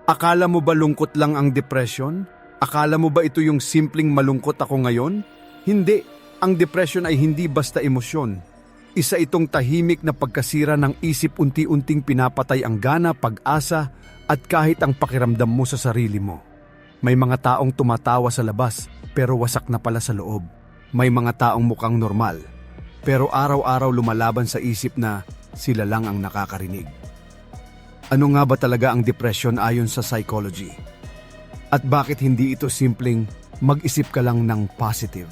Akala mo ba lungkot lang ang depression? Akala mo ba ito yung simpleng malungkot ako ngayon? Hindi. Ang depression ay hindi basta emosyon. Isa itong tahimik na pagkasira ng isip, unti-unting pinapatay ang gana, pag-asa, at kahit ang pakiramdam mo sa sarili mo. May mga taong tumatawa sa labas, pero wasak na pala sa loob. May mga taong mukhang normal, pero araw-araw lumalaban sa isip na sila lang ang nakakarinig. Ano nga ba talaga ang depression ayon sa psychology? At bakit hindi ito simpleng mag-isip ka lang ng positive?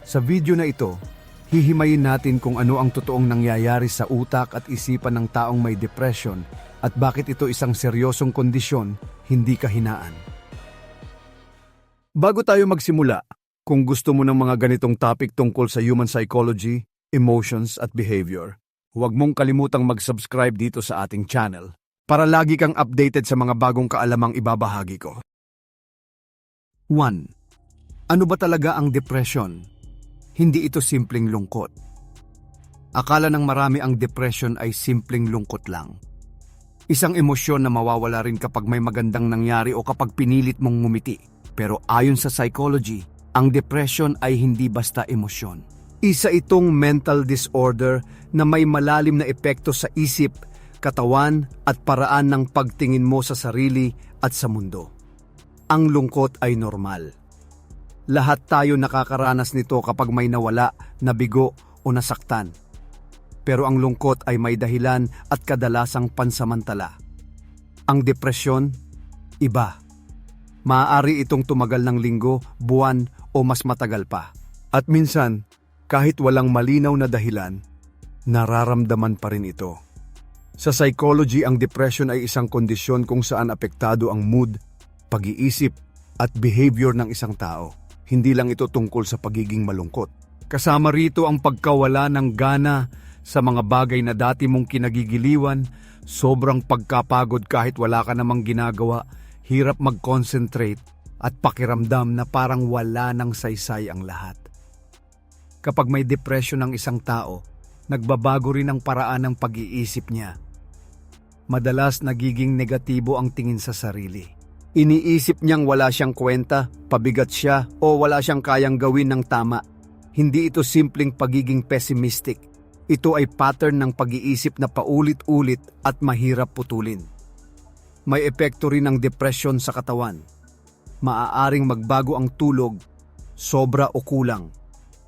Sa video na ito, hihimayin natin kung ano ang totoong nangyayari sa utak at isipan ng taong may depression at bakit ito isang seryosong kondisyon, hindi kahinaan. Bago tayo magsimula, kung gusto mo ng mga ganitong topic tungkol sa human psychology, emotions at behavior, huwag mong kalimutang mag-subscribe dito sa ating channel para lagi kang updated sa mga bagong kaalamang ibabahagi ko. 1. Ano ba talaga ang depression? Hindi ito simpleng lungkot. Akala ng marami ang depression ay simpleng lungkot lang. Isang emosyon na mawawala rin kapag may magandang nangyari o kapag pinilit mong ngumiti. Pero ayon sa psychology, ang depression ay hindi basta emosyon. Isa itong mental disorder na may malalim na epekto sa isip, katawan at paraan ng pagtingin mo sa sarili at sa mundo. Ang lungkot ay normal. Lahat tayo nakakaranas nito kapag may nawala, nabigo o nasaktan. Pero ang lungkot ay may dahilan at kadalasang pansamantala. Ang depresyon, iba. Maaari itong tumagal ng linggo, buwan o mas matagal pa. At minsan, kahit walang malinaw na dahilan, nararamdaman pa rin ito. Sa psychology, ang depression ay isang kondisyon kung saan apektado ang mood, pag-iisip at behavior ng isang tao. Hindi lang ito tungkol sa pagiging malungkot. Kasama rito ang pagkawala ng gana sa mga bagay na dati mong kinagigiliwan, sobrang pagkapagod kahit wala ka namang ginagawa, hirap mag-concentrate at pakiramdam na parang wala ng saysay ang lahat. Kapag may depression ng isang tao, nagbabago rin ang paraan ng pag-iisip niya. Madalas nagiging negatibo ang tingin sa sarili. Iniisip niyang wala siyang kwenta, pabigat siya o wala siyang kayang gawin ng tama. Hindi ito simpleng pagiging pessimistic. Ito ay pattern ng pag-iisip na paulit-ulit at mahirap putulin. May epekto rin ang depression sa katawan. Maaaring magbago ang tulog, sobra o kulang.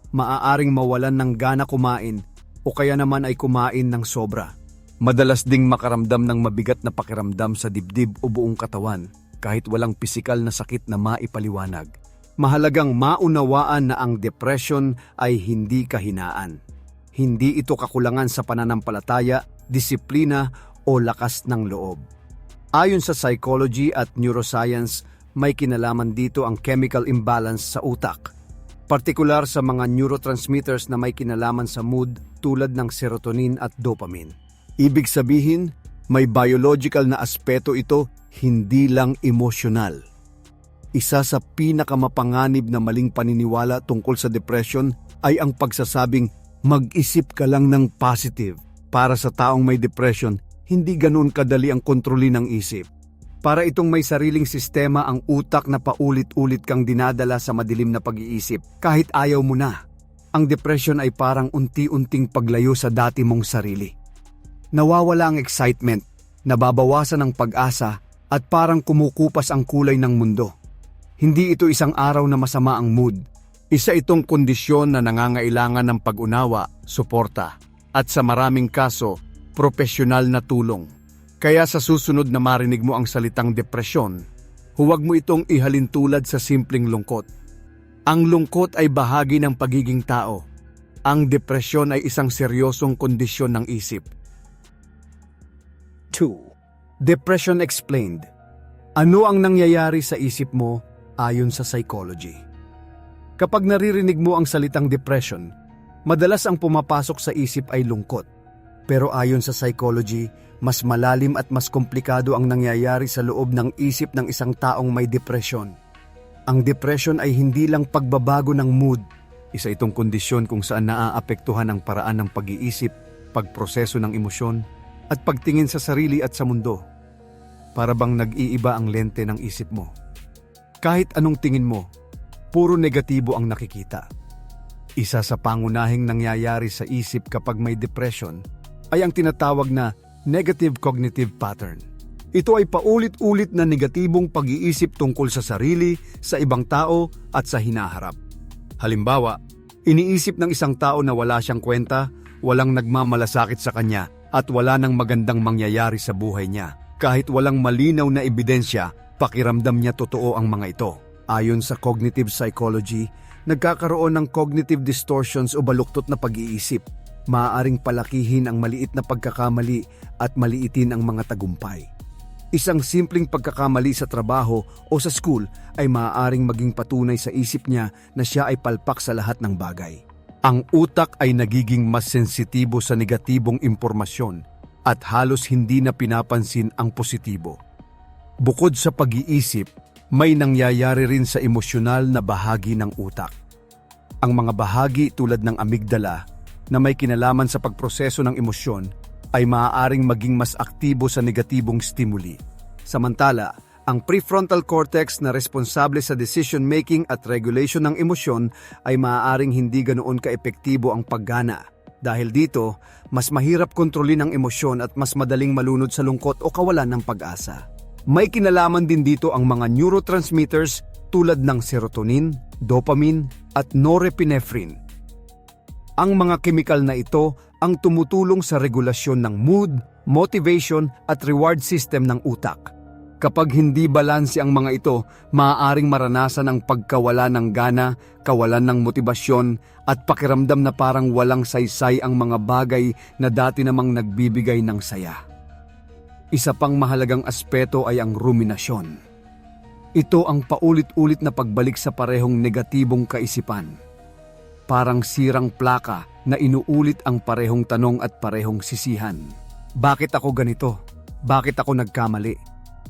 Maaaring mawalan ng gana kumain o kaya naman ay kumain ng sobra. Madalas ding makaramdam ng mabigat na pakiramdam sa dibdib o buong katawan kahit walang pisikal na sakit na maipaliwanag. Mahalagang maunawaan na ang depression ay hindi kahinaan. Hindi ito kakulangan sa pananampalataya, disiplina o lakas ng loob. Ayon sa psychology at neuroscience, may kinalaman dito ang chemical imbalance sa utak. Partikular sa mga neurotransmitters na may kinalaman sa mood tulad ng serotonin at dopamine. Ibig sabihin, may biological na aspeto ito, hindi lang emosyonal. Isa sa pinakamapanganib na maling paniniwala tungkol sa depression ay ang pagsasabing mag-isip ka lang ng positive. Para sa taong may depression, hindi ganoon kadali ang kontrolin ng isip. Para itong may sariling sistema ang utak na paulit-ulit kang dinadala sa madilim na pag-iisip kahit ayaw mo na. Ang depression ay parang unti-unting paglayo sa dati mong sarili. Nawawala ang excitement, nababawasan ang pag-asa at parang kumukupas ang kulay ng mundo. Hindi ito isang araw na masama ang mood. Isa itong kondisyon na nangangailangan ng pag-unawa, suporta at sa maraming kaso, propesyonal na tulong. Kaya sa susunod na marinig mo ang salitang depresyon, huwag mo itong ihalintulad sa simpleng lungkot. Ang lungkot ay bahagi ng pagiging tao. Ang depresyon ay isang seryosong kondisyon ng isip. 2. Depression explained. Ano ang nangyayari sa isip mo ayon sa psychology? Kapag naririnig mo ang salitang depression, madalas ang pumapasok sa isip ay lungkot. Pero ayon sa psychology, mas malalim at mas komplikado ang nangyayari sa loob ng isip ng isang taong may depresyon. Ang depression ay hindi lang pagbabago ng mood. Isa itong kondisyon kung saan naaapektuhan ang paraan ng pag-iisip, pagproseso ng emosyon, at pagtingin sa sarili at sa mundo. Para bang nag-iiba ang lente ng isip mo. Kahit anong tingin mo, puro negatibo ang nakikita. Isa sa pangunahing nangyayari sa isip kapag may depression ay ang tinatawag na negative cognitive pattern. Ito ay paulit-ulit na negatibong pag-iisip tungkol sa sarili, sa ibang tao at sa hinaharap. Halimbawa, iniisip ng isang tao na wala siyang kwenta, walang nagmamalasakit sa kanya at wala nang magandang mangyayari sa buhay niya. Kahit walang malinaw na ebidensya, pakiramdam niya totoo ang mga ito. Ayon sa cognitive psychology, nagkakaroon ng cognitive distortions o baluktot na pag-iisip. Maaaring palakihin ang maliit na pagkakamali at maliitin ang mga tagumpay. Isang simpleng pagkakamali sa trabaho o sa school ay maaaring maging patunay sa isip niya na siya ay palpak sa lahat ng bagay. Ang utak ay nagiging mas sensitibo sa negatibong impormasyon at halos hindi na pinapansin ang positibo. Bukod sa pag-iisip, may nangyayari rin sa emosyonal na bahagi ng utak. Ang mga bahagi tulad ng amygdala na may kinalaman sa pagproseso ng emosyon ay maaaring maging mas aktibo sa negatibong stimuli. Samantala, ang prefrontal cortex na responsable sa decision-making at regulation ng emosyon ay maaaring hindi ganoon kaepektibo ang paggana. Dahil dito, mas mahirap kontrolin ang emosyon at mas madaling malunod sa lungkot o kawalan ng pag-asa. May kinalaman din dito ang mga neurotransmitters tulad ng serotonin, dopamine at norepinephrine. Ang mga kemikal na ito ang tumutulong sa regulasyon ng mood, motivation at reward system ng utak. Kapag hindi balanse ang mga ito, maaaring maranasan ang pagkawala ng gana, kawalan ng motibasyon at pakiramdam na parang walang saysay ang mga bagay na dati namang nagbibigay ng saya. Isa pang mahalagang aspeto ay ang ruminasyon. Ito ang paulit-ulit na pagbalik sa parehong negatibong kaisipan. Parang sirang plaka na inuulit ang parehong tanong at parehong sisihan. Bakit ako ganito? Bakit ako nagkamali?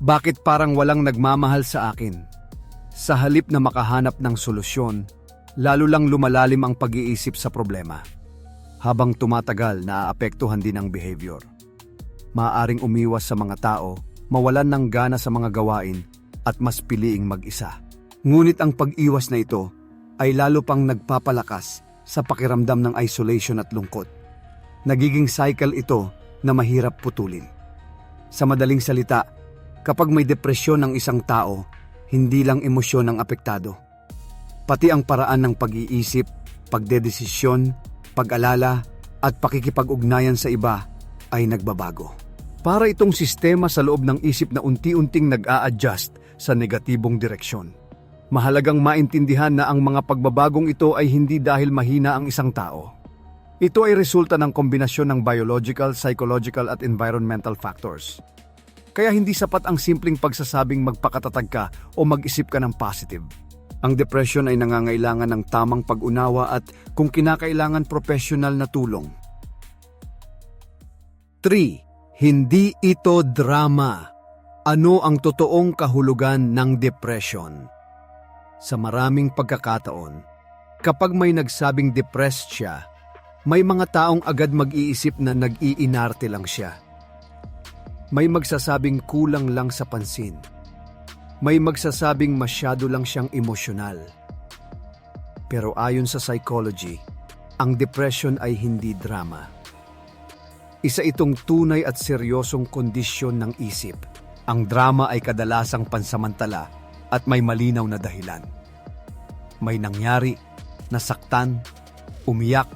Bakit parang walang nagmamahal sa akin? Sa halip na makahanap ng solusyon, lalo lang lumalalim ang pag-iisip sa problema. Habang tumatagal, naaapektuhan din ang behavior. Maaaring umiwas sa mga tao, mawalan ng gana sa mga gawain, at mas piliing mag-isa. Ngunit ang pag-iwas na ito ay lalo pang nagpapalakas sa pakiramdam ng isolation at lungkot. Nagiging cycle ito na mahirap putulin. Sa madaling salita, kapag may depresyon ng isang tao, hindi lang emosyon ang apektado. Pati ang paraan ng pag-iisip, pagdedesisyon, pag-alala at pakikipag-ugnayan sa iba ay nagbabago. Para itong sistema sa loob ng isip na unti-unting nag-a-adjust sa negatibong direksyon. Mahalagang maintindihan na ang mga pagbabagong ito ay hindi dahil mahina ang isang tao. Ito ay resulta ng kombinasyon ng biological, psychological at environmental factors. Kaya hindi sapat ang simpleng pagsasabing magpakatatag ka o mag-isip ka ng positive. Ang depression ay nangangailangan ng tamang pag-unawa at kung kinakailangan professional na tulong. 3. Hindi ito drama. Ano ang totoong kahulugan ng depression? Sa maraming pagkakataon, kapag may nagsabing depressed siya, may mga taong agad mag-iisip na nag-iinarte lang siya. May magsasabing kulang lang sa pansin. May magsasabing masyado lang siyang emosyonal. Pero ayon sa psychology, ang depression ay hindi drama. Isa itong tunay at seryosong kondisyon ng isip. Ang drama ay kadalasang pansamantala at may malinaw na dahilan. May nangyari, nasaktan, umiyak,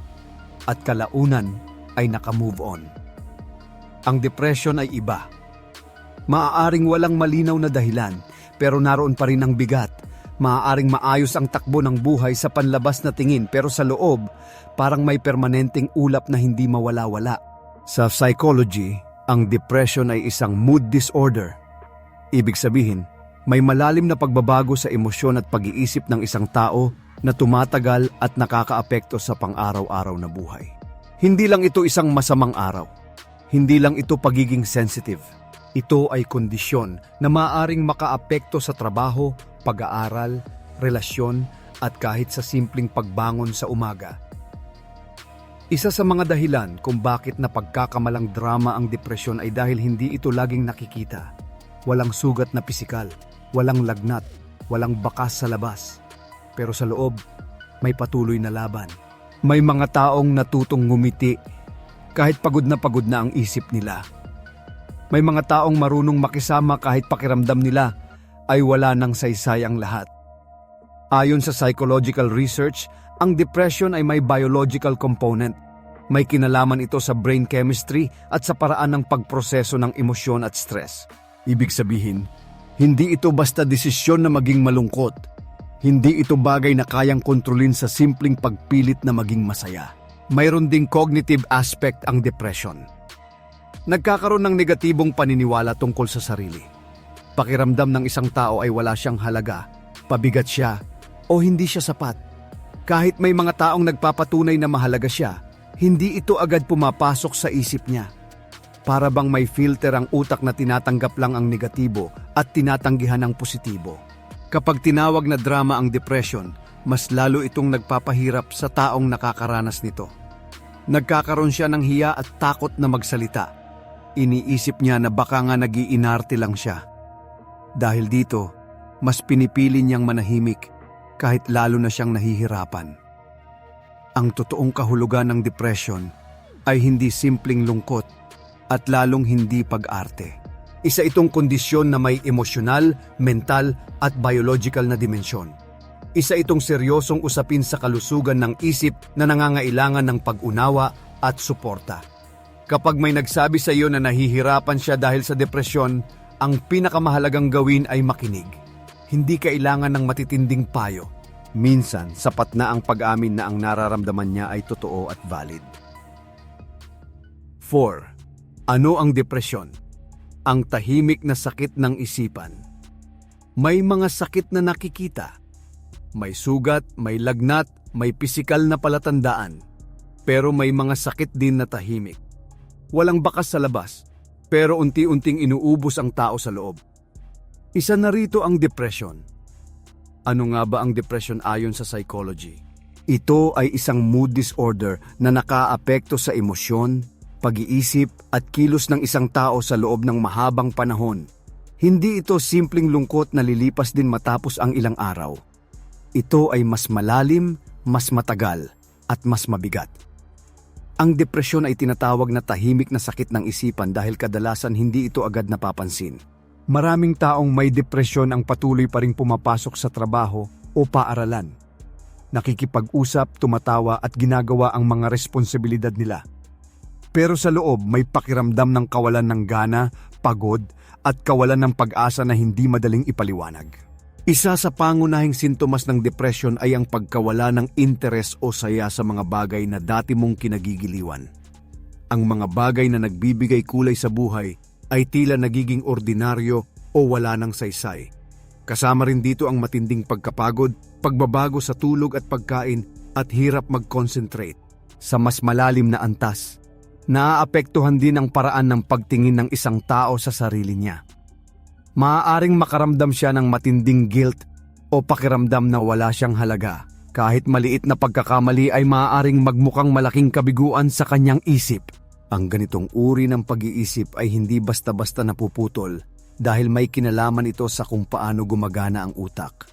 at kalaunan ay nakamove on. Ang depression ay iba. Maaaring walang malinaw na dahilan, pero naroon pa rin ang bigat. Maaaring maayos ang takbo ng buhay sa panlabas na tingin, pero sa loob, parang may permanenteng ulap na hindi mawala-wala. Sa psychology, ang depression ay isang mood disorder. Ibig sabihin, may malalim na pagbabago sa emosyon at pag-iisip ng isang tao na tumatagal at nakakaapekto sa pang-araw-araw na buhay. Hindi lang ito isang masamang araw. Hindi lang ito pagiging sensitive. Ito ay kondisyon na maaaring makaapekto sa trabaho, pag-aaral, relasyon at kahit sa simpleng pagbangon sa umaga. Isa sa mga dahilan kung bakit napagkakamalang drama ang depresyon ay dahil hindi ito laging nakikita. Walang sugat na pisikal, walang lagnat, walang bakas sa labas. Pero sa loob, may patuloy na laban. May mga taong natutong ngumiti kahit pagod na ang isip nila. May mga taong marunong makisama kahit pakiramdam nila ay wala nang saysay ang lahat. Ayon sa psychological research, ang depression ay may biological component. May kinalaman ito sa brain chemistry at sa paraan ng pagproseso ng emosyon at stress. Ibig sabihin, hindi ito basta desisyon na maging malungkot. Hindi ito bagay na kayang kontrolin sa simpleng pagpilit na maging masaya. Mayroon ding cognitive aspect ang depression. Nagkakaroon ng negatibong paniniwala tungkol sa sarili. Pakiramdam ng isang tao ay wala siyang halaga, pabigat siya, o hindi siya sapat. Kahit may mga taong nagpapatunay na mahalaga siya, hindi ito agad pumapasok sa isip niya. Para bang may filter ang utak na tinatanggap lang ang negatibo at tinatanggihan ang positibo. Kapag tinawag na drama ang depression, mas lalo itong nagpapahirap sa taong nakakaranas nito. Nagkakaroon siya ng hiya at takot na magsalita. Iniisip niya na baka nga nag-iinarte lang siya. Dahil dito, mas pinipili niyang manahimik kahit lalo na siyang nahihirapan. Ang totoong kahulugan ng depression ay hindi simpleng lungkot at lalong hindi pag-arte. Isa itong kondisyon na may emosyonal, mental at biological na dimensyon. Isa itong seryosong usapin sa kalusugan ng isip na nangangailangan ng pag-unawa at suporta. Kapag may nagsabi sa iyo na nahihirapan siya dahil sa depresyon, ang pinakamahalagang gawin ay makinig. Hindi kailangan ng matitinding payo. Minsan, sapat na ang pag-amin na ang nararamdaman niya ay totoo at valid. 4. Ano ang depresyon? Ang tahimik na sakit ng isipan. May mga sakit na nakikita. May sugat, may lagnat, may pisikal na palatandaan. Pero may mga sakit din na tahimik. Walang bakas sa labas, pero unti-unting inuubos ang tao sa loob. Isa na rito ang depression. Ano nga ba ang depression ayon sa psychology? Ito ay isang mood disorder na nakaapekto sa emosyon, pag-iisip at kilos ng isang tao sa loob ng mahabang panahon. Hindi ito simpleng lungkot na lilipas din matapos ang ilang araw. Ito ay mas malalim, mas matagal, at mas mabigat. Ang depresyon ay tinatawag na tahimik na sakit ng isipan dahil kadalasan hindi ito agad napapansin. Maraming taong may depresyon ang patuloy pa ring pumapasok sa trabaho o paaralan. Nakikipag-usap, tumatawa at ginagawa ang mga responsibilidad nila. Pero sa loob may pakiramdam ng kawalan ng gana, pagod at kawalan ng pag-asa na hindi madaling ipaliwanag. Isa sa pangunahing sintomas ng depression ay ang pagkawala ng interes o saya sa mga bagay na dati mong kinagigiliwan. Ang mga bagay na nagbibigay kulay sa buhay ay tila nagiging ordinaryo o wala ng saysay. Kasama rin dito ang matinding pagkapagod, pagbabago sa tulog at pagkain at hirap mag-concentrate. Sa mas malalim na antas, naaapektuhan din ang paraan ng pagtingin ng isang tao sa sarili niya. Maaaring makaramdam siya ng matinding guilt o pakiramdam na wala siyang halaga. Kahit maliit na pagkakamali ay maaaring magmukhang malaking kabiguan sa kanyang isip. Ang ganitong uri ng pag-iisip ay hindi basta-basta napuputol dahil may kinalaman ito sa kung paano gumagana ang utak.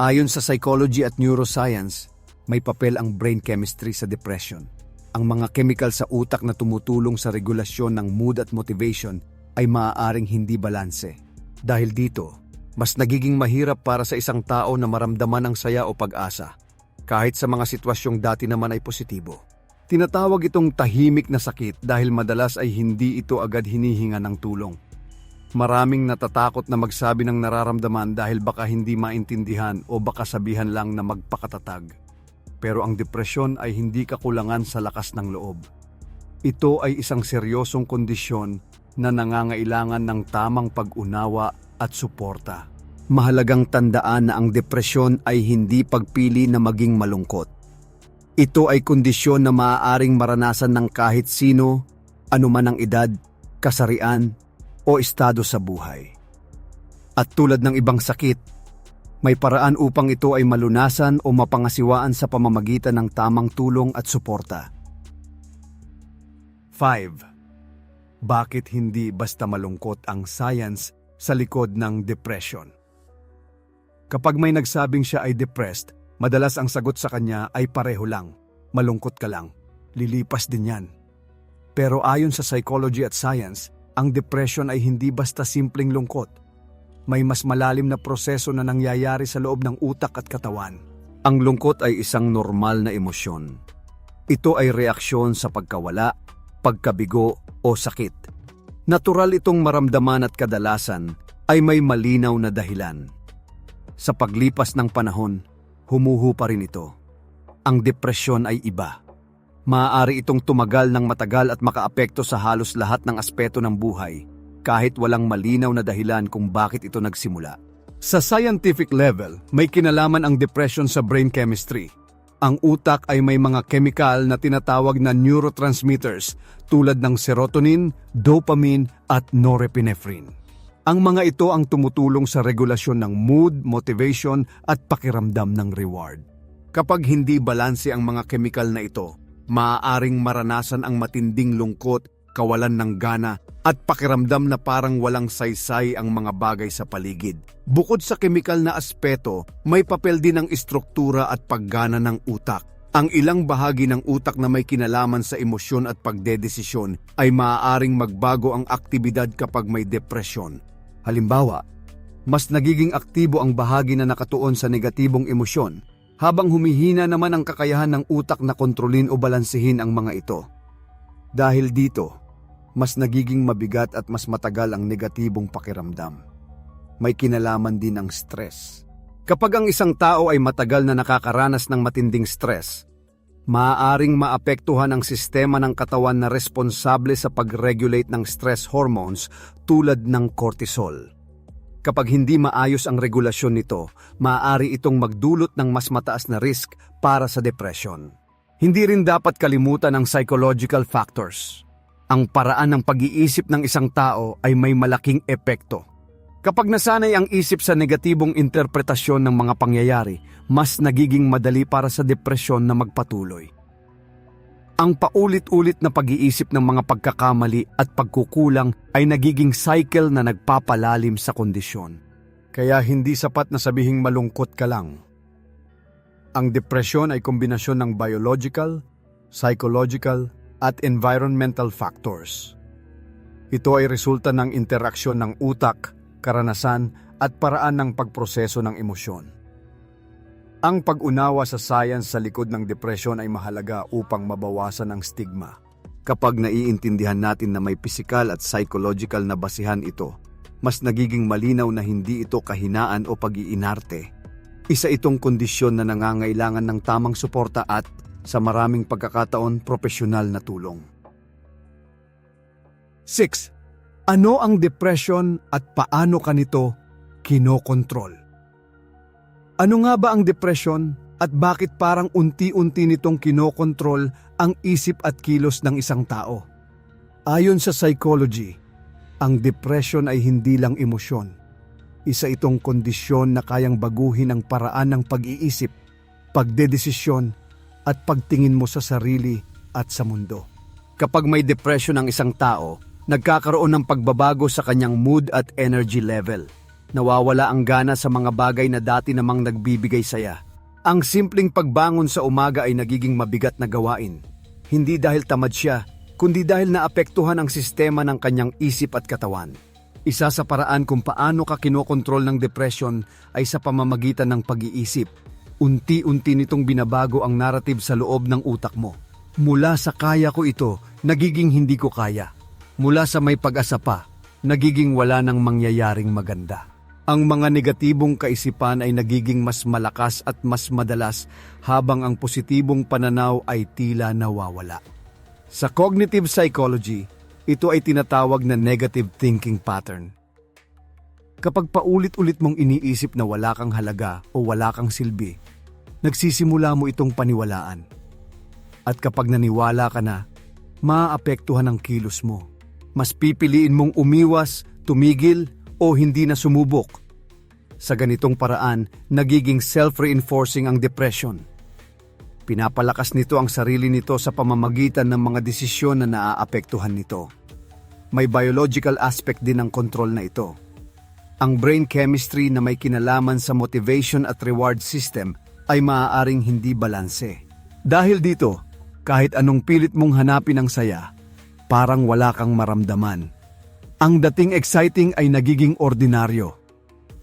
Ayon sa psychology at neuroscience, may papel ang brain chemistry sa depression. Ang mga chemical sa utak na tumutulong sa regulasyon ng mood at motivation ay maaaring hindi balanse. Dahil dito, mas nagiging mahirap para sa isang tao na maramdaman ang saya o pag-asa, kahit sa mga sitwasyong dati naman ay positibo. Tinatawag itong tahimik na sakit dahil madalas ay hindi ito agad hinihinga ng tulong. Maraming natatakot na magsabi ng nararamdaman dahil baka hindi maintindihan o baka sabihan lang na magpakatatag. Pero ang depresyon ay hindi kakulangan sa lakas ng loob. Ito ay isang seryosong kondisyon na nangangailangan ng tamang pag-unawa at suporta. Mahalagang tandaan na ang depresyon ay hindi pagpili na maging malungkot. Ito ay kondisyon na maaaring maranasan ng kahit sino, anuman ang edad, kasarian, o estado sa buhay. At tulad ng ibang sakit, may paraan upang ito ay malunasan o mapangasiwaan sa pamamagitan ng tamang tulong at suporta. 5. Bakit hindi basta malungkot ang science sa likod ng depression. Kapag may nagsabing siya ay depressed, madalas ang sagot sa kanya ay pareho lang. Malungkot ka lang. Lilipas din yan. Pero ayon sa psychology at science, ang depression ay hindi basta simpleng lungkot. May mas malalim na proseso na nangyayari sa loob ng utak at katawan. Ang lungkot ay isang normal na emosyon. Ito ay reaksyon sa pagkawala, pagkabigo o sakit. Natural itong maramdaman at kadalasan ay may malinaw na dahilan. Sa paglipas ng panahon, humuhu pa rin ito. Ang depresyon ay iba. Maaari itong tumagal ng matagal at makaapekto sa halos lahat ng aspeto ng buhay, kahit walang malinaw na dahilan kung bakit ito nagsimula. Sa scientific level, may kinalaman ang depression sa brain chemistry. Ang utak ay may mga chemical na tinatawag na neurotransmitters tulad ng serotonin, dopamine at norepinephrine. Ang mga ito ang tumutulong sa regulasyon ng mood, motivation at pakiramdam ng reward. Kapag hindi balanse ang mga chemical na ito, maaaring maranasan ang matinding lungkot, kawalan ng gana at pakiramdam na parang walang saysay ang mga bagay sa paligid. Bukod sa chemical na aspeto, may papel din ang istruktura at paggana ng utak. Ang ilang bahagi ng utak na may kinalaman sa emosyon at pagdedesisyon ay maaaring magbago ang aktibidad kapag may depresyon. Halimbawa, mas nagiging aktibo ang bahagi na nakatuon sa negatibong emosyon, habang humihina naman ang kakayahan ng utak na kontrolin o balansehin ang mga ito. Dahil dito, mas nagiging mabigat at mas matagal ang negatibong pakiramdam. May kinalaman din ang stress. Kapag ang isang tao ay matagal na nakakaranas ng matinding stress, maaaring maapektuhan ang sistema ng katawan na responsable sa pag-regulate ng stress hormones tulad ng cortisol. Kapag hindi maayos ang regulasyon nito, maaari itong magdulot ng mas mataas na risk para sa depression. Hindi rin dapat kalimutan ang psychological factors. Ang paraan ng pag-iisip ng isang tao ay may malaking epekto. Kapag nasanay ang isip sa negatibong interpretasyon ng mga pangyayari, mas nagiging madali para sa depresyon na magpatuloy. Ang paulit-ulit na pag-iisip ng mga pagkakamali at pagkukulang ay nagiging cycle na nagpapalalim sa kondisyon. Kaya hindi sapat na sabihing malungkot ka lang. Ang depresyon ay kombinasyon ng biological, psychological, at environmental factors. Ito ay resulta ng interaksyon ng utak, karanasan, at paraan ng pagproseso ng emosyon. Ang pag-unawa sa science sa likod ng depresyon ay mahalaga upang mabawasan ang stigma. Kapag naiintindihan natin na may physical at psychological na basihan ito, mas nagiging malinaw na hindi ito kahinaan o pag-iinarte. Isa itong kondisyon na nangangailangan ng tamang suporta at, sa maraming pagkakataon, propesyonal na tulong. 6. Ano ang depression at paano ka nito kinokontrol? Ano nga ba ang depression at bakit parang unti-unti nitong kinokontrol ang isip at kilos ng isang tao? Ayon sa psychology, ang depression ay hindi lang emosyon. Isa itong kondisyon na kayang baguhin ang paraan ng pag-iisip, pagdedesisyon at pagtingin mo sa sarili at sa mundo. Kapag may depression ang isang tao, nagkakaroon ng pagbabago sa kanyang mood at energy level. Nawawala ang gana sa mga bagay na dati namang nagbibigay saya. Ang simpleng pagbangon sa umaga ay nagiging mabigat na gawain. Hindi dahil tamad siya, kundi dahil naapektuhan ang sistema ng kanyang isip at katawan. Isa sa paraan kung paano ka kinokontrol ng depression ay sa pamamagitan ng pag-iisip. Unti-unti nitong binabago ang narrative sa loob ng utak mo. Mula sa kaya ko ito, nagiging hindi ko kaya. Mula sa may pag-asa pa, nagiging wala nang mangyayaring maganda. Ang mga negatibong kaisipan ay nagiging mas malakas at mas madalas habang ang positibong pananaw ay tila nawawala. Sa cognitive psychology, ito ay tinatawag na negative thinking pattern. Kapag paulit-ulit mong iniisip na wala kang halaga o wala kang silbi, nagsisimula mo itong paniwalaan. At kapag naniwala ka na, maaapektuhan ang kilos mo. Mas pipiliin mong umiwas, tumigil, o hindi na sumubok. Sa ganitong paraan, nagiging self-reinforcing ang depression. Pinapalakas nito ang sarili nito sa pamamagitan ng mga desisyon na naaapektuhan nito. May biological aspect din ang kontrol na ito. Ang brain chemistry na may kinalaman sa motivation at reward system ay maaaring hindi balanse. Dahil dito, kahit anong pilit mong hanapin ang saya, parang wala kang maramdaman. Ang dating exciting ay nagiging ordinaryo.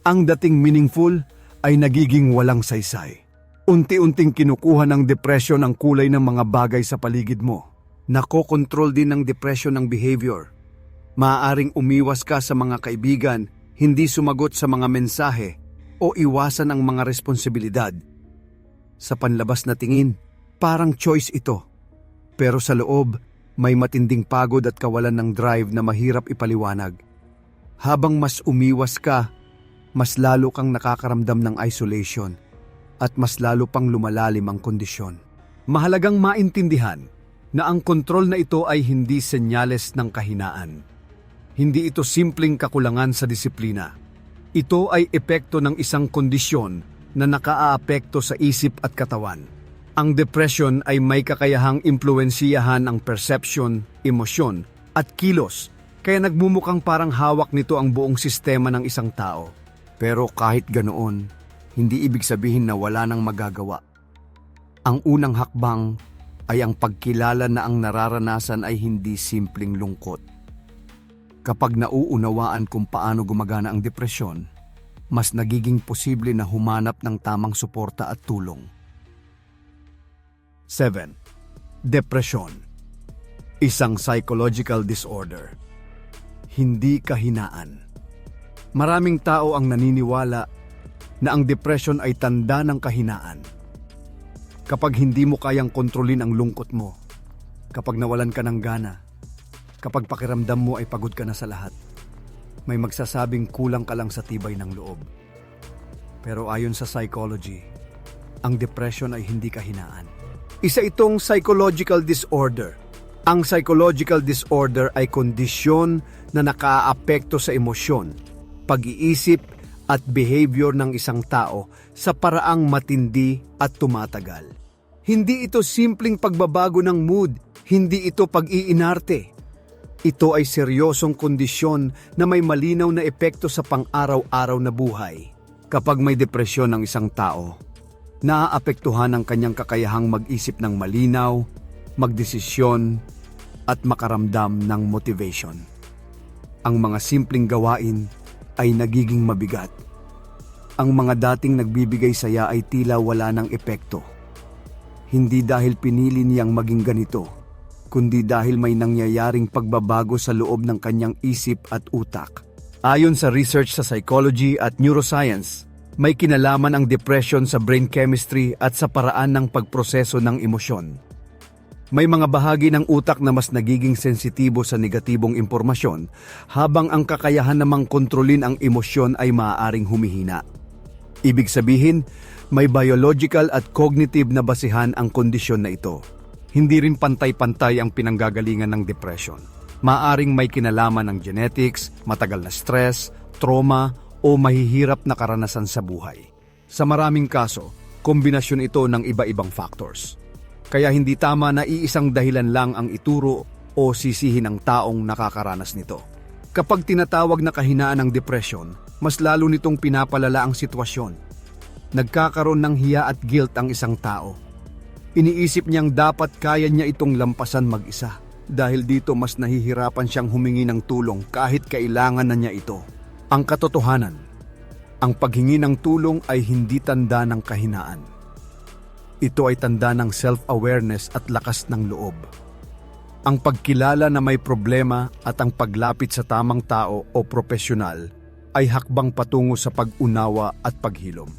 Ang dating meaningful ay nagiging walang saysay. Unti-unting kinukuha ng depression ang kulay ng mga bagay sa paligid mo. Nakokontrol din ng depression ang behavior. Maaaring umiwas ka sa mga kaibigan, hindi sumagot sa mga mensahe, o iwasan ang mga responsibilidad. Sa panlabas na tingin, parang choice ito. Pero sa loob, may matinding pagod at kawalan ng drive na mahirap ipaliwanag. Habang mas umiwas ka, mas lalo kang nakakaramdam ng isolation at mas lalo pang lumalalim ang kondisyon. Mahalagang maintindihan na ang kontrol na ito ay hindi senyales ng kahinaan. Hindi ito simpleng kakulangan sa disiplina. Ito ay epekto ng isang kondisyon na nakaaapekto sa isip at katawan. Ang depression ay may kakayahang impluwensiyahan ang perception, emosyon, at kilos, kaya nagmumukhang parang hawak nito ang buong sistema ng isang tao. Pero kahit ganoon, hindi ibig sabihin na wala nang magagawa. Ang unang hakbang ay ang pagkilala na ang nararanasan ay hindi simpleng lungkot. Kapag nauunawaan kung paano gumagana ang depresyon, mas nagiging posible na humanap ng tamang suporta at tulong. 7. Depresyon. Isang psychological disorder. Hindi kahinaan. Maraming tao ang naniniwala na ang depression ay tanda ng kahinaan. Kapag hindi mo kayang kontrolin ang lungkot mo, kapag nawalan ka ng gana, kapag pakiramdam mo ay pagod ka na sa lahat, may magsasabing kulang ka lang sa tibay ng loob. Pero ayon sa psychology, ang depression ay hindi kahinaan. Isa itong psychological disorder. Ang psychological disorder ay kondisyon na nakaaapekto sa emosyon, pag-iisip at behavior ng isang tao sa paraang matindi at tumatagal. Hindi ito simpleng pagbabago ng mood, hindi ito pag-iinarte. Ito ay seryosong kondisyon na may malinaw na epekto sa pang-araw-araw na buhay. Kapag may depresyon ng isang tao, naaapektuhan ang kanyang kakayahang mag-isip ng malinaw, magdesisyon, at makaramdam ng motivation. Ang mga simpleng gawain ay nagiging mabigat. Ang mga dating nagbibigay saya ay tila wala ng epekto. Hindi dahil pinili niyang maging ganito, kundi dahil may nangyayaring pagbabago sa loob ng kanyang isip at utak. Ayon sa research sa psychology at neuroscience, may kinalaman ang depression sa brain chemistry at sa paraan ng pagproseso ng emosyon. May mga bahagi ng utak na mas nagiging sensitibo sa negatibong impormasyon, habang ang kakayahan namang kontrolin ang emosyon ay maaaring humihina. Ibig sabihin, may biological at cognitive na basihan ang kondisyon na ito. Hindi rin pantay-pantay ang pinanggagalingan ng depression. Maaaring may kinalaman ng genetics, matagal na stress, trauma, o mahihirap na karanasan sa buhay. Sa maraming kaso, kombinasyon ito ng iba-ibang factors. Kaya hindi tama na iisang dahilan lang ang ituro o sisihin ng taong nakakaranas nito. Kapag tinatawag na kahinaan ng depression, mas lalo nitong pinapalala ang sitwasyon. Nagkakaroon ng hiya at guilt ang isang tao. Iniisip niyang dapat kaya niya itong lampasan mag-isa. Dahil dito mas nahihirapan siyang humingi ng tulong kahit kailangan na niya ito. Ang katotohanan, ang paghingi ng tulong ay hindi tanda ng kahinaan. Ito ay tanda ng self-awareness at lakas ng loob. Ang pagkilala na may problema at ang paglapit sa tamang tao o profesional ay hakbang patungo sa pag-unawa at paghilom.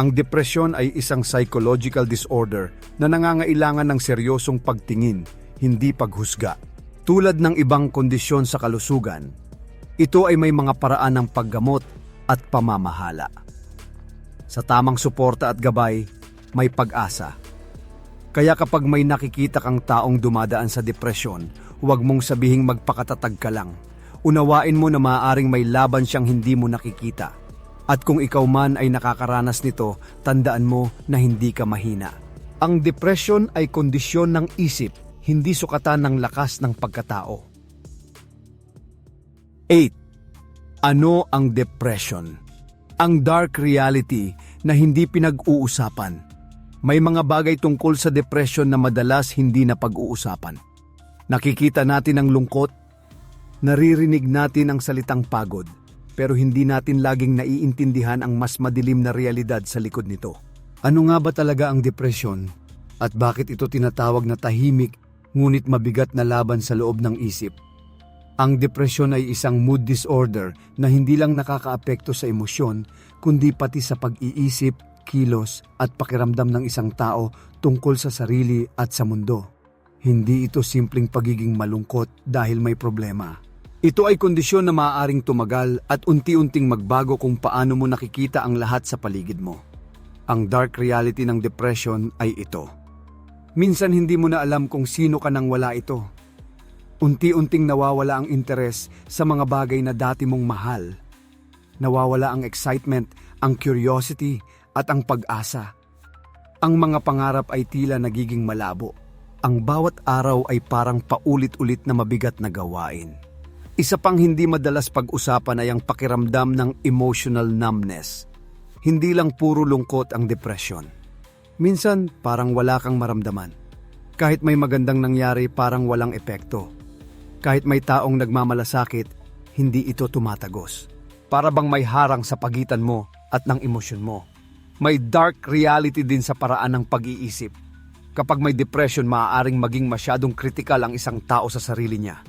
Ang depresyon ay isang psychological disorder na nangangailangan ng seryosong pagtingin, hindi paghusga. Tulad ng ibang kondisyon sa kalusugan, ito ay may mga paraan ng paggamot at pamamahala. Sa tamang suporta at gabay, may pag-asa. Kaya kapag may nakikita kang taong dumadaan sa depresyon, huwag mong sabihing magpakatatag ka lang. Unawain mo na maaaring may laban siyang hindi mo nakikita. At kung ikaw man ay nakakaranas nito, tandaan mo na hindi ka mahina. Ang depresyon ay kondisyon ng isip, hindi sukatan ng lakas ng pagkatao. 8. Ano ang depression? Ang dark reality na hindi pinag-uusapan. May mga bagay tungkol sa depression na madalas hindi na pag-uusapan. Nakikita natin ang lungkot, naririnig natin ang salitang pagod, pero hindi natin laging naiintindihan ang mas madilim na realidad sa likod nito. Ano nga ba talaga ang depression? At bakit ito tinatawag na tahimik ngunit mabigat na laban sa loob ng isip? Ang depresyon ay isang mood disorder na hindi lang nakakaapekto sa emosyon, kundi pati sa pag-iisip, kilos at pakiramdam ng isang tao tungkol sa sarili at sa mundo. Hindi ito simpleng pagiging malungkot dahil may problema. Ito ay kondisyon na maaaring tumagal at unti-unting magbago kung paano mo nakikita ang lahat sa paligid mo. Ang dark reality ng depression ay ito. Minsan hindi mo na alam kung sino ka nang wala ito. Unti-unting nawawala ang interes sa mga bagay na dati mong mahal. Nawawala ang excitement, ang curiosity at ang pag-asa. Ang mga pangarap ay tila nagiging malabo. Ang bawat araw ay parang paulit-ulit na mabigat na gawain. Isa pang hindi madalas pag-usapan ay ang pakiramdam ng emotional numbness. Hindi lang puro lungkot ang depression. Minsan parang wala kang maramdaman. Kahit may magandang nangyari, parang walang epekto. Kahit may taong nagmamalasakit, hindi ito tumatagos. Para bang may harang sa pagitan mo at ng emosyon mo. May dark reality din sa paraan ng pag-iisip. Kapag may depression, maaaring maging masyadong kritikal ang isang tao sa sarili niya.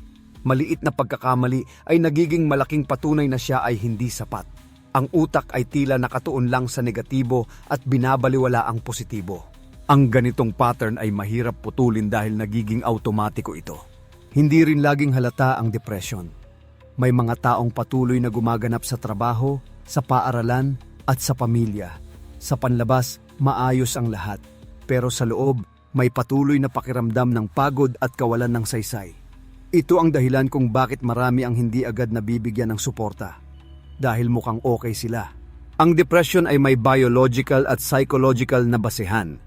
Maliit na pagkakamali ay nagiging malaking patunay na siya ay hindi sapat. Ang utak ay tila nakatuon lang sa negatibo at binabaliwala ang positibo. Ang ganitong pattern ay mahirap putulin dahil nagiging automatiko ito. Hindi rin laging halata ang depression. May mga taong patuloy na gumaganap sa trabaho, sa paaralan at sa pamilya. Sa panlabas, maayos ang lahat. Pero sa loob, may patuloy na pakiramdam ng pagod at kawalan ng saysay. Ito ang dahilan kung bakit marami ang hindi agad nabibigyan ng suporta. Dahil mukhang okay sila. Ang depression ay may biological at psychological na basehan.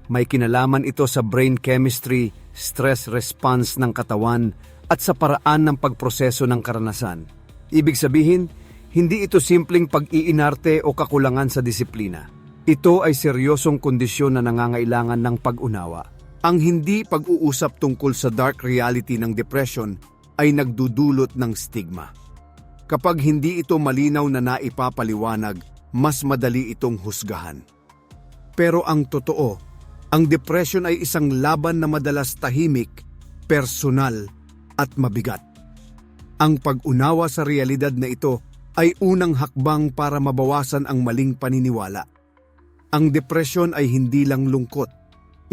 May kinalaman ito sa brain chemistry, stress response ng katawan at sa paraan ng pagproseso ng karanasan. Ibig sabihin, hindi ito simpleng pag-iinarte o kakulangan sa disiplina. Ito ay seryosong kondisyon na nangangailangan ng pag-unawa. Ang hindi pag-uusap tungkol sa dark reality ng depression ay nagdudulot ng stigma. Kapag hindi ito malinaw na naipapaliwanag, mas madali itong husgahan. Pero ang totoo, ang depression ay isang laban na madalas tahimik, personal at mabigat. Ang pag-unawa sa realidad na ito ay unang hakbang para mabawasan ang maling paniniwala. Ang depresyon ay hindi lang lungkot.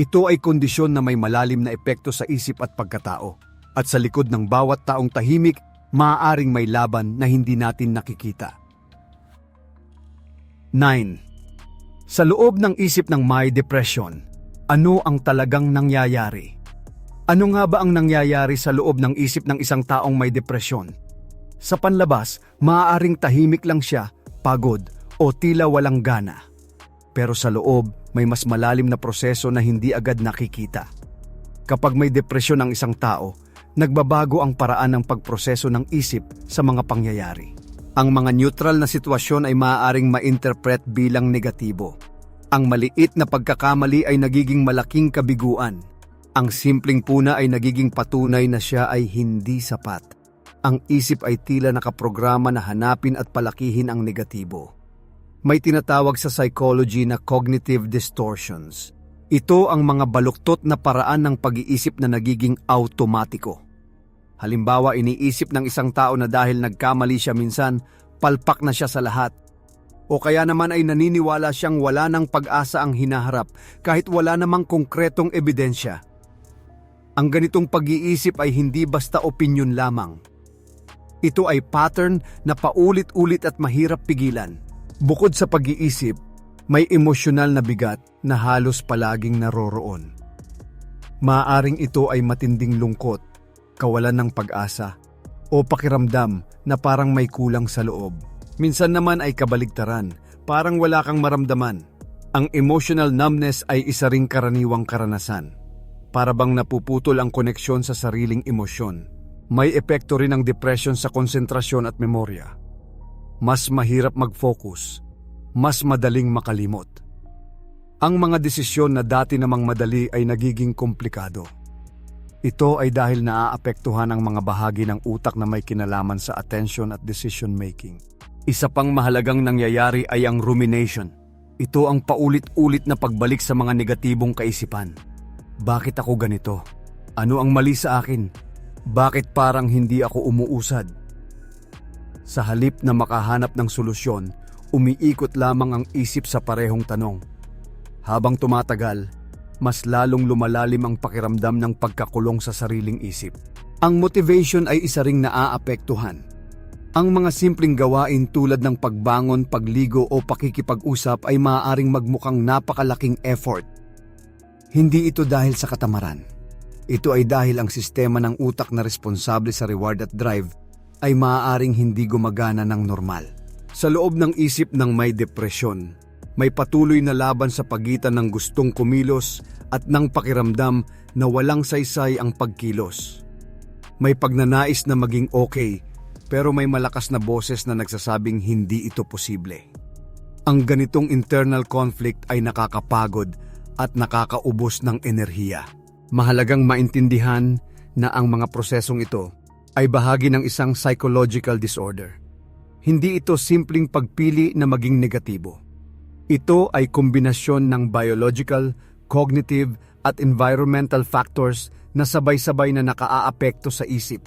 Ito ay kondisyon na may malalim na epekto sa isip at pagkatao. At sa likod ng bawat taong tahimik, maaaring may laban na hindi natin nakikita. 9. Sa loob ng isip ng may depression, ano ang talagang nangyayari? Ano nga ba ang nangyayari sa loob ng isip ng isang taong may depresyon? Sa panlabas, maaaring tahimik lang siya, pagod, o tila walang gana. Pero sa loob, may mas malalim na proseso na hindi agad nakikita. Kapag may depresyon ang isang tao, nagbabago ang paraan ng pagproseso ng isip sa mga pangyayari. Ang mga neutral na sitwasyon ay maaaring ma-interpret bilang negatibo. Ang maliit na pagkakamali ay nagiging malaking kabiguan. Ang simpleng puna ay nagiging patunay na siya ay hindi sapat. Ang isip ay tila nakaprograma na hanapin at palakihin ang negatibo. May tinatawag sa psychology na cognitive distortions. Ito ang mga baluktot na paraan ng pag-iisip na nagiging automatiko. Halimbawa, iniisip ng isang tao na dahil nagkamali siya minsan, palpak na siya sa lahat. O kaya naman ay naniniwala siyang wala ng pag-asa ang hinaharap kahit wala namang konkretong ebidensya. Ang ganitong pag-iisip ay hindi basta opinyon lamang. Ito ay pattern na paulit-ulit at mahirap pigilan. Bukod sa pag-iisip, may emosyonal na bigat na halos palaging naroroon. Maaaring ito ay matinding lungkot, kawalan ng pag-asa, o pakiramdam na parang may kulang sa loob. Minsan naman ay kabaligtaran, parang wala kang maramdaman. Ang emotional numbness ay isa ring karaniwang karanasan. Para bang napuputol ang koneksyon sa sariling emosyon. May epekto rin ang depression sa konsentrasyon at memorya. mas mahirap mag-focus, mas madaling makalimot. Ang mga desisyon na dati namang madali ay nagiging komplikado. Ito ay dahil naaapektuhan ang mga bahagi ng utak na may kinalaman sa attention at decision making. Isa pang mahalagang nangyayari ay ang rumination. Ito ang paulit-ulit na pagbalik sa mga negatibong kaisipan. Bakit ako ganito? Ano ang mali sa akin? Bakit parang hindi ako umuusad? Sa halip na makahanap ng solusyon, umiikot lamang ang isip sa parehong tanong. Habang tumatagal, mas lalong lumalalim ang pakiramdam ng pagkakulong sa sariling isip. Ang motivation ay isa ring naaapektuhan. Ang mga simpleng gawain tulad ng pagbangon, pagligo o pakikipag-usap ay maaaring magmukhang napakalaking effort. Hindi ito dahil sa katamaran. Ito ay dahil ang sistema ng utak na responsable sa reward at drive ay maaaring hindi gumagana ng normal. Sa loob ng isip ng may depresyon, may patuloy na laban sa pagitan ng gustong kumilos at ng pakiramdam na walang saysay ang pagkilos. May pagnanais na maging okay, pero may malakas na boses na nagsasabing hindi ito posible. Ang ganitong internal conflict ay nakakapagod at nakakaubos ng enerhiya. Mahalagang maintindihan na ang mga prosesong ito ay bahagi ng isang psychological disorder. Hindi ito simpleng pagpili na maging negatibo. Ito ay kombinasyon ng biological, cognitive at environmental factors na sabay-sabay na nakaaapekto sa isip.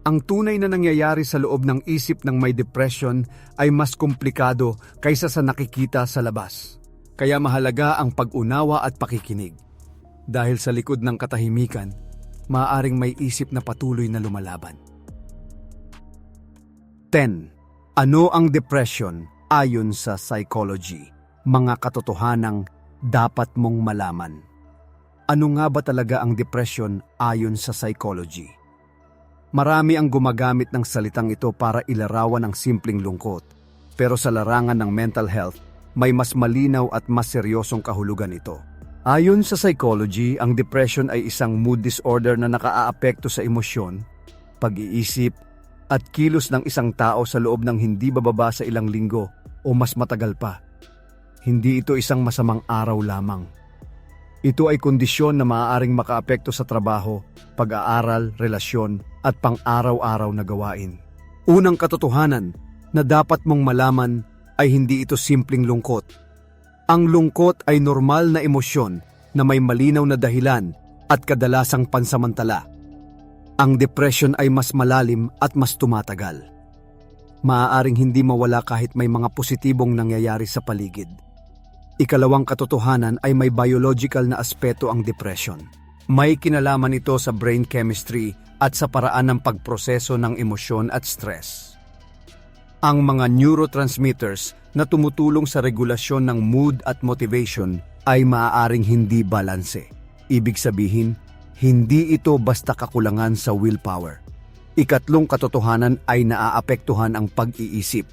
Ang tunay na nangyayari sa loob ng isip ng may depression ay mas komplikado kaysa sa nakikita sa labas. Kaya mahalaga ang pag-unawa at pakikinig. Dahil sa likod ng katahimikan, maaaring may isip na patuloy na lumalaban. 10. Ano ang depression ayon sa psychology? Mga katotohanang dapat mong malaman. Ano nga ba talaga ang depression ayon sa psychology? Marami ang gumagamit ng salitang ito para ilarawan ang simpleng lungkot, pero sa larangan ng mental health, may mas malinaw at mas seryosong kahulugan ito. Ayon sa psychology, ang depression ay isang mood disorder na nakaaapekto sa emosyon, pag-iisip, at kilos ng isang tao sa loob ng hindi bababa sa ilang linggo o mas matagal pa. Hindi ito isang masamang araw lamang. Ito ay kondisyon na maaaring makaapekto sa trabaho, pag-aaral, relasyon, at pang-araw-araw na gawain. Unang katotohanan na dapat mong malaman ay hindi ito simpleng lungkot. Ang lungkot ay normal na emosyon na may malinaw na dahilan at kadalasang pansamantala. Ang depression ay mas malalim at mas tumatagal. Maaaring hindi mawala kahit may mga positibong nangyayari sa paligid. Ikalawang katotohanan ay may biological na aspeto ang depression. May kinalaman ito sa brain chemistry at sa paraan ng pagproseso ng emosyon at stress. Ang mga neurotransmitters na tumutulong sa regulasyon ng mood at motivation ay maaaring hindi balanse. Ibig sabihin, hindi ito basta kakulangan sa willpower. Ikatlong katotohanan ay naaapektuhan ang pag-iisip.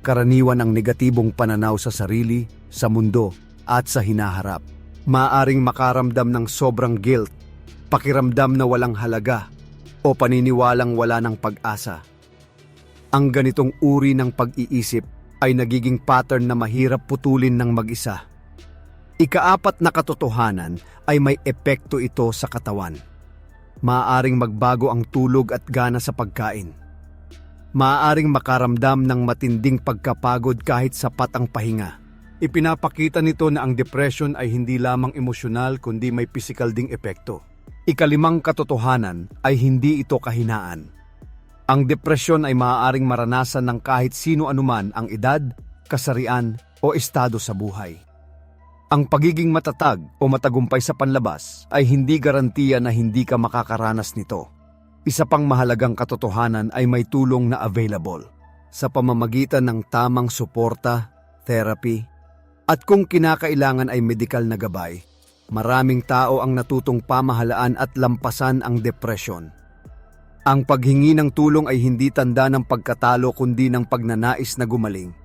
Karaniwan ang negatibong pananaw sa sarili, sa mundo, at sa hinaharap. Maaaring makaramdam ng sobrang guilt, pakiramdam na walang halaga, o paniniwalang wala ng pag-asa. Ang ganitong uri ng pag-iisip ay nagiging pattern na mahirap putulin ng mag-isa. Ikaapat na katotohanan ay may epekto ito sa katawan. Maaaring magbago ang tulog at gana sa pagkain. Maaaring makaramdam ng matinding pagkapagod kahit sapat ang pahinga. Ipinapakita nito na ang depression ay hindi lamang emosyonal kundi may physical ding epekto. Ikalimang katotohanan ay hindi ito kahinaan. Ang depresyon ay maaaring maranasan ng kahit sino anuman ang edad, kasarian o estado sa buhay. Ang pagiging matatag o matagumpay sa panlabas ay hindi garantiya na hindi ka makakaranas nito. Isa pang mahalagang katotohanan ay may tulong na available sa pamamagitan ng tamang suporta, therapy, at kung kinakailangan ay medikal na gabay. Maraming tao ang natutong pamahalaan at lampasan ang depresyon. Ang paghingi ng tulong ay hindi tanda ng pagkatalo kundi ng pagnanais na gumaling.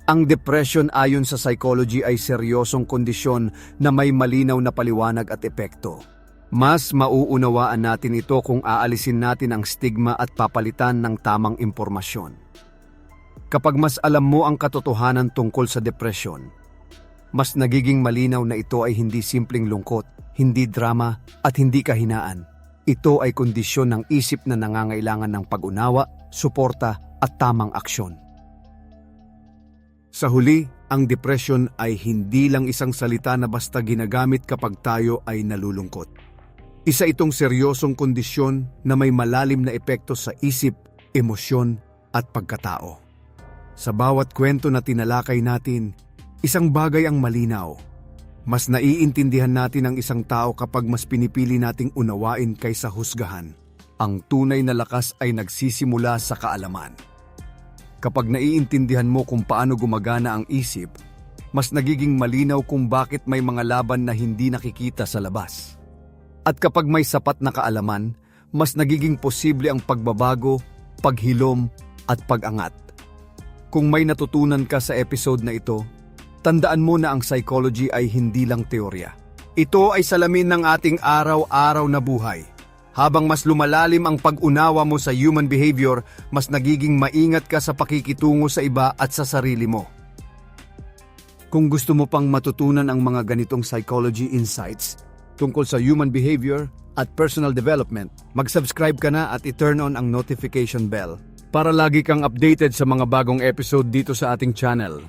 Ang depression ayon sa psychology ay seryosong kondisyon na may malinaw na paliwanag at epekto. Mas mauunawaan natin ito kung aalisin natin ang stigma at papalitan ng tamang impormasyon. Kapag mas alam mo ang katotohanan tungkol sa depresyon, mas nagiging malinaw na ito ay hindi simpleng lungkot, hindi drama, at hindi kahinaan. Ito ay kondisyon ng isip na nangangailangan ng pag-unawa, suporta, at tamang aksyon. Sa huli, ang depresyon ay hindi lang isang salita na basta ginagamit kapag tayo ay nalulungkot. Isa itong seryosong kondisyon na may malalim na epekto sa isip, emosyon, at pagkatao. Sa bawat kwento na tinalakay natin, isang bagay ang malinaw. Mas naiintindihan natin ang isang tao kapag mas pinipili nating unawain kaysa husgahan. Ang tunay na lakas ay nagsisimula sa kaalaman. Kapag naiintindihan mo kung paano gumagana ang isip, mas nagiging malinaw kung bakit may mga laban na hindi nakikita sa labas. At kapag may sapat na kaalaman, mas nagiging posible ang pagbabago, paghilom, at pag-angat. Kung may natutunan ka sa episode na ito, tandaan mo na ang psychology ay hindi lang teorya. Ito ay salamin ng ating araw-araw na buhay. Habang mas lumalalim ang pag-unawa mo sa human behavior, mas nagiging maingat ka sa pakikitungo sa iba at sa sarili mo. Kung gusto mo pang matutunan ang mga ganitong psychology insights tungkol sa human behavior at personal development, mag-subscribe ka na at i-turn on ang notification bell para lagi kang updated sa mga bagong episode dito sa ating channel.